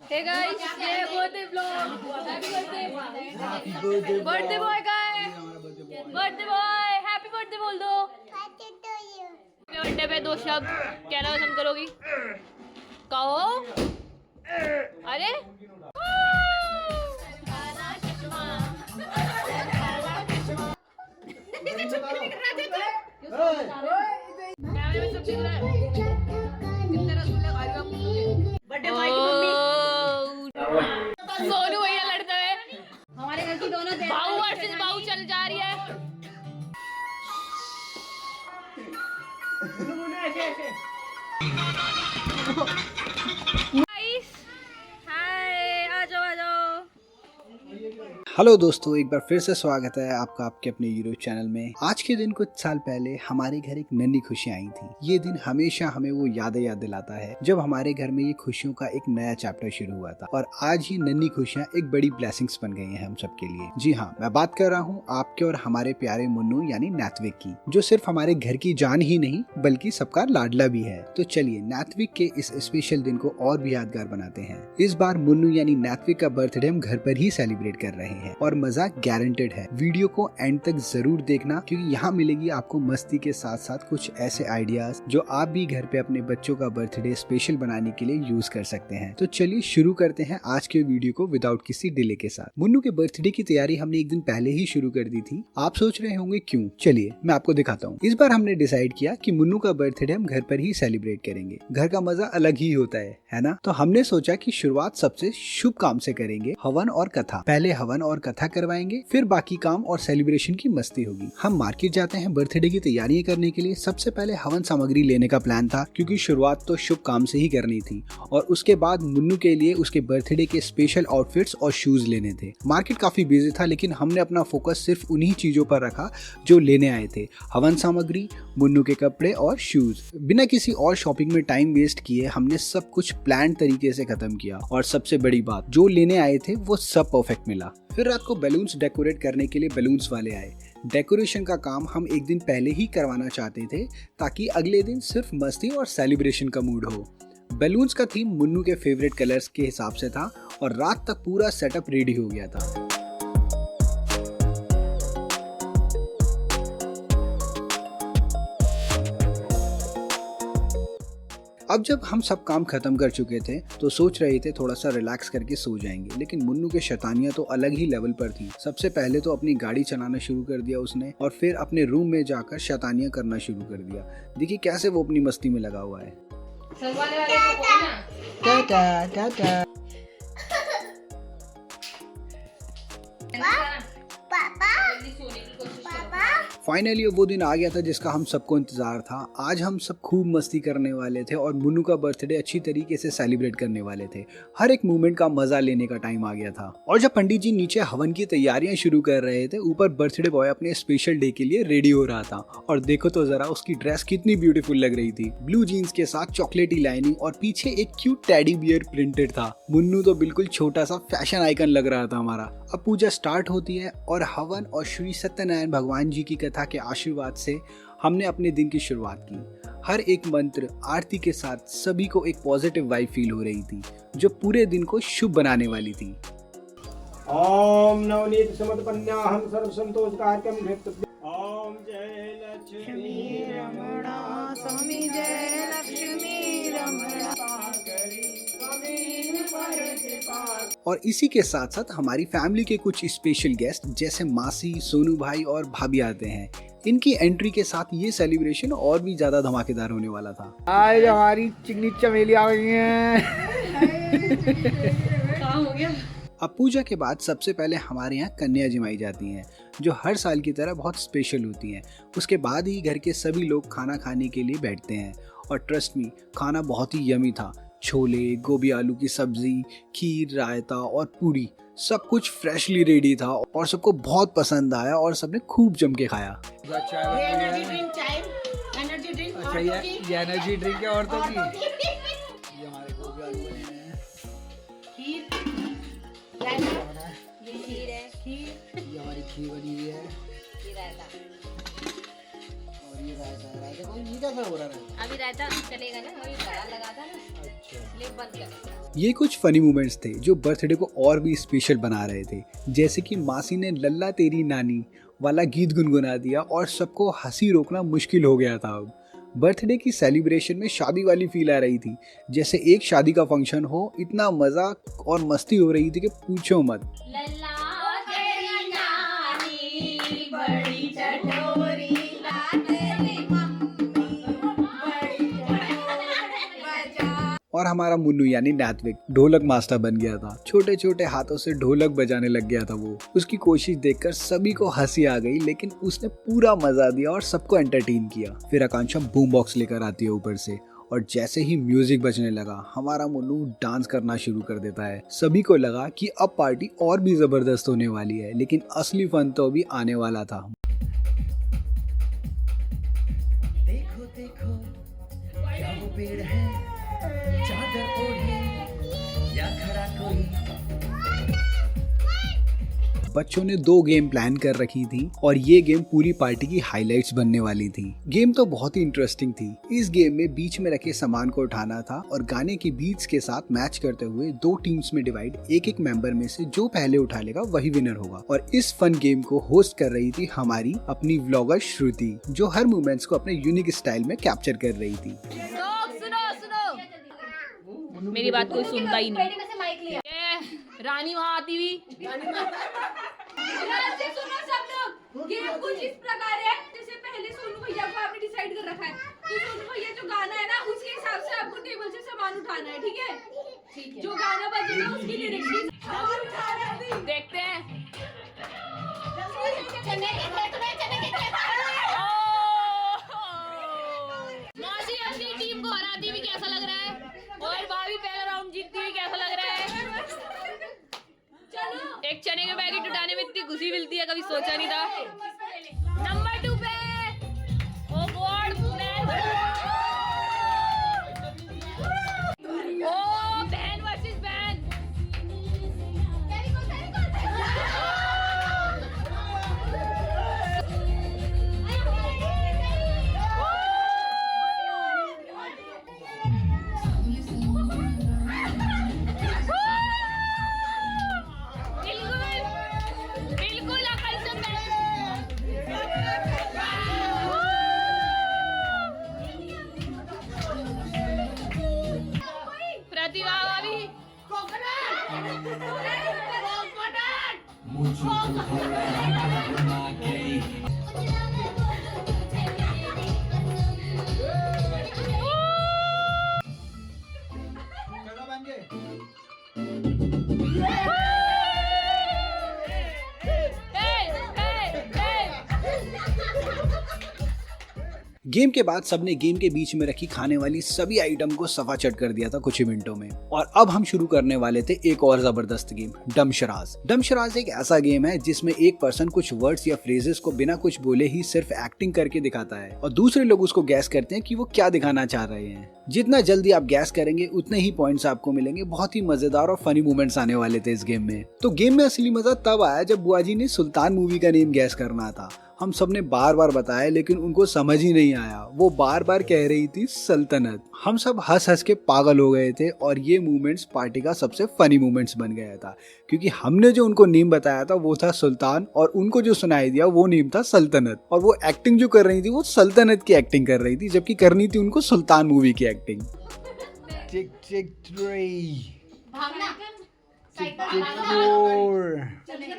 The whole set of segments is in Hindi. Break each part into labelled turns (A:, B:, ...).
A: हे गाइस, ये birthday vlog. Happy birthday. Birthday boy का है। बर्थडे बॉय, हैप्पी बर्थडे बोल दो। हैप्पी बर्थडे पे 2 शब्द कहना पसंद करोगी? कहो। अरे सोनू भैया लड़ते हैं। हमारे घर की दोनों बाहू वर्सेस बाहू चल जा रही है। हाय, आ जाओ आ जाओ।
B: हेलो दोस्तों, एक बार फिर से स्वागत है आपका आपके अपने यूट्यूब चैनल में। आज के दिन कुछ साल पहले हमारे घर एक नन्ही खुशी आई थी। ये दिन हमेशा हमें वो याद दिलाता है जब हमारे घर में ये खुशियों का एक नया चैप्टर शुरू हुआ था। और आज ये नन्ही खुशियाँ एक बड़ी ब्लेसिंग्स बन गई हैं हम सबके लिए। जी हाँ, मैं बात कर रहा हूँ आपके और हमारे प्यारे मुन्नू यानी नैत्विक की, जो सिर्फ हमारे घर की जान ही नहीं बल्कि सबका लाडला भी है। तो चलिए नैत्विक के इस स्पेशल दिन को और भी यादगार बनाते हैं। इस बार मुन्नू यानी नैत्विक का बर्थडे हम घर पर ही सेलिब्रेट कर रहे हैं और मजा गारंटेड है। वीडियो को एंड तक जरूर देखना क्योंकि यहाँ मिलेगी आपको मस्ती के साथ साथ कुछ ऐसे आइडियाज जो आप भी घर पे अपने बच्चों का बर्थडे स्पेशल बनाने के लिए यूज कर सकते हैं। तो चलिए शुरू करते हैं आज के वीडियो को विदाउट किसी डिले के साथ। मुन्नू के बर्थडे की तैयारी हमने एक दिन पहले ही शुरू कर दी थी। आप सोच रहे होंगे क्यों? चलिए मैं आपको दिखाता हूँ। इस बार हमने डिसाइड किया कि मुन्नू का बर्थडे हम घर पर ही सेलिब्रेट करेंगे। घर का मजा अलग ही होता है ना? तो हमने सोचा कि शुरुआत सबसे शुभ काम से करेंगे, हवन और कथा। पहले हवन और कथा करवाएंगे, फिर बाकी काम और सेलिब्रेशन की मस्ती होगी। हम मार्केट जाते हैं बर्थडे की तैयारियां करने के लिए। सबसे पहले हवन सामग्री लेने का प्लान था क्योंकि शुरुआत तो शुभ काम से ही करनी थी और उसके बाद मुन्नू के लिए उसके बर्थडे के स्पेशल आउटफिट्स और शूज लेने थे। मार्केट काफी बिजी था लेकिन हमने अपना फोकस सिर्फ उन्हीं चीजों पर रखा जो लेने आए थे, हवन सामग्री, मुन्नू के कपड़े और शूज। बिना किसी और शॉपिंग में टाइम वेस्ट किए हमने सब कुछ प्लान तरीके से खत्म किया और सबसे बड़ी बात, जो लेने आए थे वो सब परफेक्ट मिला। फिर रात को बैलून्स डेकोरेट करने के लिए बैलून्स वाले आए। डेकोरेशन का काम हम एक दिन पहले ही करवाना चाहते थे ताकि अगले दिन सिर्फ मस्ती और सेलिब्रेशन का मूड हो। बैलून्स का थीम मुन्नू के फेवरेट कलर्स के हिसाब से था और रात तक पूरा सेटअप रेडी हो गया था। अब जब हम सब काम खत्म कर चुके थे तो सोच रहे थे थोड़ा सा रिलैक्स करके सो जाएंगे, लेकिन मुन्नू के शैतानियां तो अलग ही लेवल पर थी। सबसे पहले तो अपनी गाड़ी चलाना शुरू कर दिया उसने और फिर अपने रूम में जाकर शैतानियां करना शुरू कर दिया। देखिए कैसे वो अपनी मस्ती में लगा हुआ है। टाटा टाटा। फाइनली वो दिन आ गया था जिसका हम सबको इंतजार था। आज हम सब खूब मस्ती करने वाले थे और मुन्नू का बर्थडे अच्छी तरीके से सेलिब्रेट करने वाले थे। हर एक मोमेंट का मजा लेने का टाइम आ गया था। और जब पंडित जी नीचे हवन की तैयारियां शुरू कर रहे थे, ऊपर बर्थडे बॉय अपने स्पेशल डे के लिए रेडी हो रहा था। और देखो तो जरा उसकी ड्रेस कितनी ब्यूटीफुल लग रही थी। ब्लू जीन्स के साथ चॉकलेटी लाइनिंग और पीछे एक क्यूट टेडी बियर प्रिंटेड था। मुन्नू तो बिल्कुल छोटा सा फैशन आइकन लग रहा था हमारा। अब पूजा स्टार्ट होती है और हवन और श्री सत्यनारायण भगवान जी की कथा के आशीर्वाद से हमने अपने दिन की शुरुआत की। हर एक मंत्र आरती के साथ सभी को एक पॉजिटिव वाइब फील हो रही थी जो पूरे दिन को शुभ बनाने वाली थी।
C: ओम नवनीत समर्पण्याहं सर्व संतोष कार्यक्रम ओम जय लक्ष्मी रमणा स्वामी जय लक्ष्मी रमणा।
B: और इसी के साथ साथ हमारी फैमिली के कुछ स्पेशल गेस्ट जैसे मासी, सोनू भाई और भाभी आते हैं। इनकी एंट्री के साथ ये सेलिब्रेशन और भी ज्यादा धमाकेदार होने वाला था।
C: आज हमारी चिकनी चमेली आ गई हैं।
A: हो गया।
B: अब पूजा के बाद सबसे पहले हमारे यहाँ कन्या जमाई जाती हैं जो हर साल की तरह बहुत स्पेशल होती हैं। उसके बाद ही घर के सभी लोग खाना खाने के लिए बैठते हैं और ट्रस्ट मी, खाना बहुत ही यमी था। छोले, गोभी आलू की सब्जी, खीर, रायता और पूरी, सब कुछ फ्रेशली रेडी था और सबको बहुत पसंद आया और सबने खूब जम के खाया।
C: अच्छा, ये एनर्जी ड्रिंक है औरतों की। ये हमारे गोभी आलू बने हैं।
A: खीर, ये खीर है। खीर,
C: ये हमारी खीर बनी हुई है
A: ये रायता
C: और ये रायता। रायता को ये कैसा हो रहा है?
A: अभी रायता चलेगा ना, अभी लगा था ना।
C: अच्छा,
A: इसलिए बंद कर।
B: ये कुछ फनी मोमेंट्स थे जो बर्थडे को और भी स्पेशल बना रहे थे, जैसे कि मासी ने लल्ला तेरी नानी वाला गीत गुनगुना दिया और सबको हंसी रोकना मुश्किल हो गया था। अब बर्थडे की सेलिब्रेशन में शादी वाली फील आ रही थी, जैसे एक शादी का फंक्शन हो। इतना मजा और मस्ती हो रही थी कि पूछो मत।
A: लल्ला तेरी नानी बड़ी चटोरी, तेरी मम्मी बड़ी बजा।
B: और हमारा मुन्नू यानी नैतविक ढोलक मास्टर बन गया था। छोटे छोटे हाथों से ढोलक बजाने लग गया था वो। उसकी कोशिश देखकर सभी को हंसी आ गई, लेकिन उसने पूरा मजा दिया और सबको एंटरटेन किया। फिर आकांक्षा बूम बॉक्स लेकर आती है ऊपर से, और जैसे ही म्यूजिक बजने लगा हमारा मुन्नू डांस करना शुरू कर देता है। सभी को लगा कि अब पार्टी और भी जबरदस्त होने वाली है, लेकिन असली फन तो अभी आने वाला था।
D: देखो देखो क्या वो पेड़ है, चादर ओढ़े या खड़ा कोई।
B: बच्चों ने 2 गेम प्लान कर रखी थी और ये गेम पूरी पार्टी की हाइलाइट्स बनने वाली थी। गेम तो बहुत ही इंटरेस्टिंग थी। इस गेम में बीच में रखे सामान को उठाना था और गाने के बीट्स के साथ मैच करते हुए 2 टीम्स में डिवाइड एक मेंबर में से जो पहले उठा लेगा वही विनर होगा। और इस फन गेम को होस्ट कर रही थी हमारी अपनी व्लॉगर श्रुति, जो हर मूवमेंट्स को अपने यूनिक स्टाइल में कैप्चर कर रही थी।
A: सुनो मेरी बात कोई सुनता ही नहीं। रानी वहाँ आती हुई। सुनो सब लोग, गेम कुछ इस प्रकार है जैसे पहले सोनू भैया को आपने डिसाइड कर रखा है, तो सोनू भैया जो गाना है ना उसके हिसाब से आपको टेबल से सामान उठाना है, ठीक है? जो गाना बजेगा उसकी लिरिक्स देखते हैं। मासी अपनी टीम को हराती हुई कैसा लग रहा है, और भाभी पहला राउंड जीतती हुई कैसा लग रहा है? चलो, एक चने के पैकेट उठाने में इतनी खुशी मिलती है, कभी सोचा नहीं था। नंबर 2 पे ओ गॉड, ओ बहन वर्सेस बहन।
B: गेम के बाद सबने गेम के बीच में रखी खाने वाली सभी आइटम को सफा चट कर दिया था कुछ ही मिनटों में। और अब हम शुरू करने वाले थे एक और जबरदस्त गेम, डमशराज। डमशराज एक ऐसा गेम है जिसमें एक पर्सन कुछ वर्ड्स या फ्रेजेस को बिना कुछ बोले ही सिर्फ एक्टिंग करके दिखाता है और दूसरे लोग उसको गैस करते हैं कि वो क्या दिखाना चाह रहे हैं। जितना जल्दी आप गैस करेंगे उतने ही पॉइंट्स आपको मिलेंगे। बहुत ही मजेदार और फनी मोमेंट्स आने वाले थे इस गेम में। तो गेम में असली मजा तब आया जब बुआ जी ने सुल्तान मूवी का नेम गैस करना था। हम सबने बार बार बताया लेकिन उनको समझ ही नहीं आया। वो बार बार कह रही थी सल्तनत। हम सब हंस हंस के पागल हो गए थे और ये मूवमेंट्स पार्टी का सबसे फनी मूवमेंट्स बन गया था, क्योंकि हमने जो उनको नेम बताया था वो था सुल्तान और उनको जो सुनाई दिया वो नेम था सल्तनत। और वो एक्टिंग जो कर रही थी वो सल्तनत की एक्टिंग कर रही थी, जबकि करनी थी उनको सुल्तान मूवी की एक्टिंग।
C: टिक टिक 3
A: भागना
C: टिक टिक 4 टिक टिक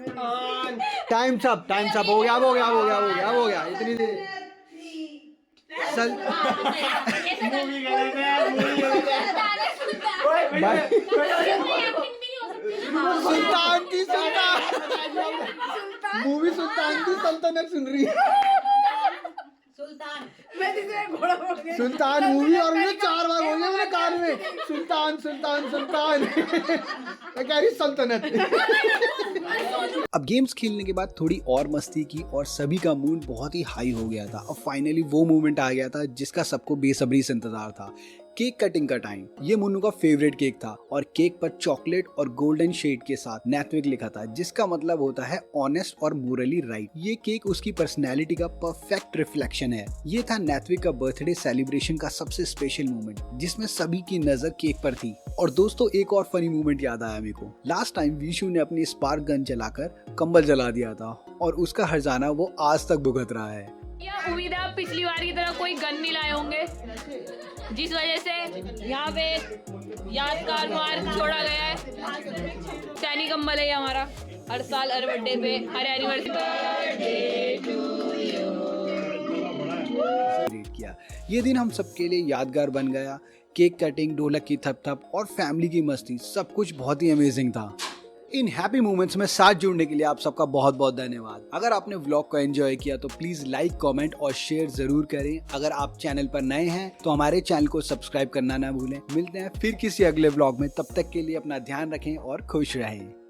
C: 5 टाइम्स अप हो गया हो गया इतनी देर सुल्तान की मूवी सुल्तान की सल्तनत सुन रही है। सुल्तान मूवी और मुझे 4 बार हो गया मेरे कान में सुल्तान सुल्तान सुल्तान। मैं कह रही सल्तनत।
B: अब गेम्स खेलने के बाद थोड़ी और मस्ती की और सभी का मूड बहुत ही हाई हो गया था। अब फाइनली वो मोमेंट आ गया था जिसका सबको बेसब्री से इंतजार था, केक कटिंग का टाइम। ये मुन्नू का फेवरेट केक था और केक पर चॉकलेट और गोल्डन शेड के साथ नैत्विक लिखा था, जिसका मतलब होता है ऑनेस्ट और मोरली राइट। ये केक उसकी पर्सनैलिटी का परफेक्ट रिफ्लेक्शन है। ये था नैत्विक का बर्थडे सेलिब्रेशन का सबसे स्पेशल मोमेंट, जिसमें सभी की नजर केक पर थी। और दोस्तों एक और फनी मोमेंट याद आया मेरे को। लास्ट टाइम विशु ने अपनी स्पार्क गन जलाकर कंबल जला दिया था और उसका हर्जाना वो आज तक भुगत रहा है।
A: उम्मीद है आप पिछली बार की तरह कोई गन नहीं लाए होंगे, जिस वजह से यहाँ पे यादगार मार्क छोड़ा गया है। सैनी कंबल है ये हमारा, हर साल हर बर्थडे पे, हर
B: एनिवर्सरी किया। ये दिन हम सबके लिए यादगार बन गया। केक कटिंग, ढोलक की थप-थप और फैमिली की मस्ती, सब कुछ बहुत ही अमेजिंग था। इन हैप्पी मोमेंट्स में साथ जुड़ने के लिए आप सबका बहुत बहुत धन्यवाद। अगर आपने व्लॉग को एंजॉय किया तो प्लीज लाइक, कमेंट और शेयर जरूर करें। अगर आप चैनल पर नए हैं तो हमारे चैनल को सब्सक्राइब करना ना भूलें। मिलते हैं फिर किसी अगले व्लॉग में, तब तक के लिए अपना ध्यान रखें और खुश रहें।